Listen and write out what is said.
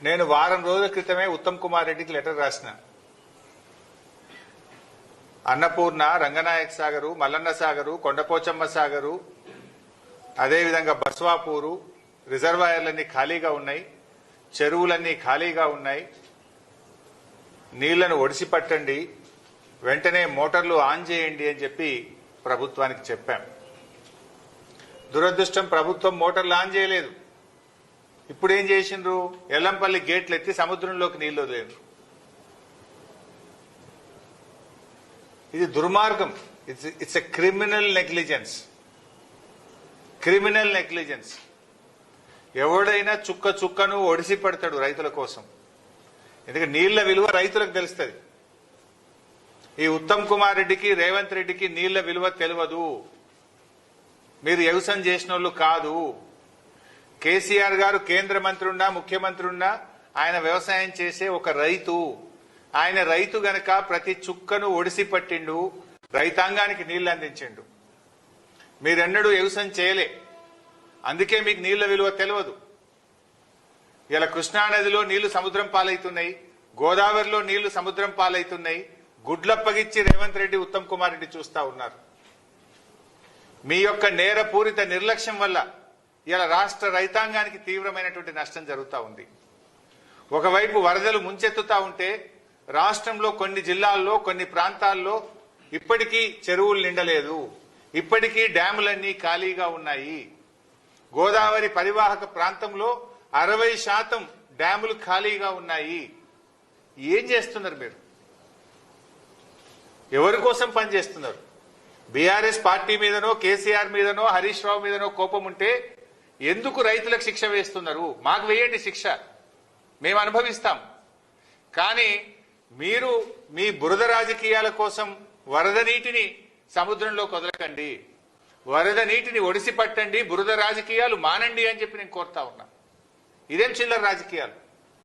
నేను వారం రోజుల క్రితమే ఉత్తమ్ కుమార్ రెడ్డికి లెటర్ రాసిన. అన్నపూర్ణ, రంగనాయక సాగరు, మల్లన్న సాగరు, కొండపోచమ్మ సాగరు, అదేవిధంగా బస్వాపూరు రిజర్వాయర్లన్నీ ఖాళీగా ఉన్నాయి, చెరువులన్నీ ఖాళీగా ఉన్నాయి. నీళ్లను ఒడిసి పట్టండి, వెంటనే మోటార్లు ఆన్ చేయండి అని చెప్పి ప్రభుత్వానికి చెప్పాం. దురదృష్టం, ప్రభుత్వం మోటార్లు ఆన్ చేయలేదు. ఇప్పుడు ఏం చేసిండ్రు? ఎల్లంపల్లి గేట్లు ఎత్తి సముద్రంలోకి నీళ్లు వదిలేరు. ఇది దుర్మార్గం. It's a criminal negligence. Criminal negligence. ఎవడైనా చుక్క చుక్కను ఒడిసి పడతాడు రైతుల కోసం. ఎందుకంటే నీళ్ల విలువ రైతులకు తెలుస్తుంది. ఈ ఉత్తమ్ కుమార్ రెడ్డికి, రేవంత్ రెడ్డికి నీళ్ల విలువ తెలియదు. మీరు వ్యవసాయం చేసిన వాళ్ళు కాదు. కేసీఆర్ గారు కేంద్ర మంత్రి ఉన్నా, ముఖ్యమంత్రి ఉన్నా ఆయన వ్యవసాయం చేసే ఒక రైతు. ఆయన రైతు గనక ప్రతి చుక్కను ఒడిసి పట్టిండు, రైతాంగానికి నీళ్లు అందించిండు. మీరెన్నడూ వ్యవసాయం చేయలే, అందుకే మీకు నీళ్ల విలువ తెలియదు. ఇలా కృష్ణానదిలో నీళ్లు సముద్రం పాలవుతున్నాయి, గోదావరిలో నీళ్లు సముద్రం పాలవుతున్నాయి. గుడ్లప్పగిచ్చి రేవంత్ రెడ్డి, ఉత్తమ్ కుమార్ రెడ్డి చూస్తా ఉన్నారు. మీ యొక్క నేరపూరిత నిర్లక్ష్యం వల్ల ఇలా రాష్ట్ర రైతాంగానికి తీవ్రమైనటువంటి నష్టం జరుగుతూ ఉంది. ఒకవైపు వరదలు ముంచెత్తుతా ఉంటే రాష్ట్రంలో కొన్ని జిల్లాల్లో, కొన్ని ప్రాంతాల్లో ఇప్పటికీ చెరువులు నిండలేదు, ఇప్పటికీ డ్యాములన్నీ ఖాళీగా ఉన్నాయి. గోదావరి పరివాహక ప్రాంతంలో 60% డ్యాములు ఖాళీగా ఉన్నాయి. ఏం చేస్తున్నారు మీరు? ఎవరి కోసం పనిచేస్తున్నారు? బీఆర్ఎస్ పార్టీ మీదనో, కేసీఆర్ మీదనో, హరీష్ రావు మీదనో కోపం ఉంటే ఎందుకు రైతులకు శిక్ష వేస్తున్నారు? మాకు వేయండి శిక్ష, మేము అనుభవిస్తాం. కానీ మీరు మీ బురద రాజకీయాల కోసం వరద నీటిని సముద్రంలోకి వదలకండి, వరద నీటిని ఒడిసి పట్టండి, బురద రాజకీయాలు మానండి అని చెప్పి నేను కోరుతా ఉన్నా. ఇదేం చిల్లర రాజకీయాలు?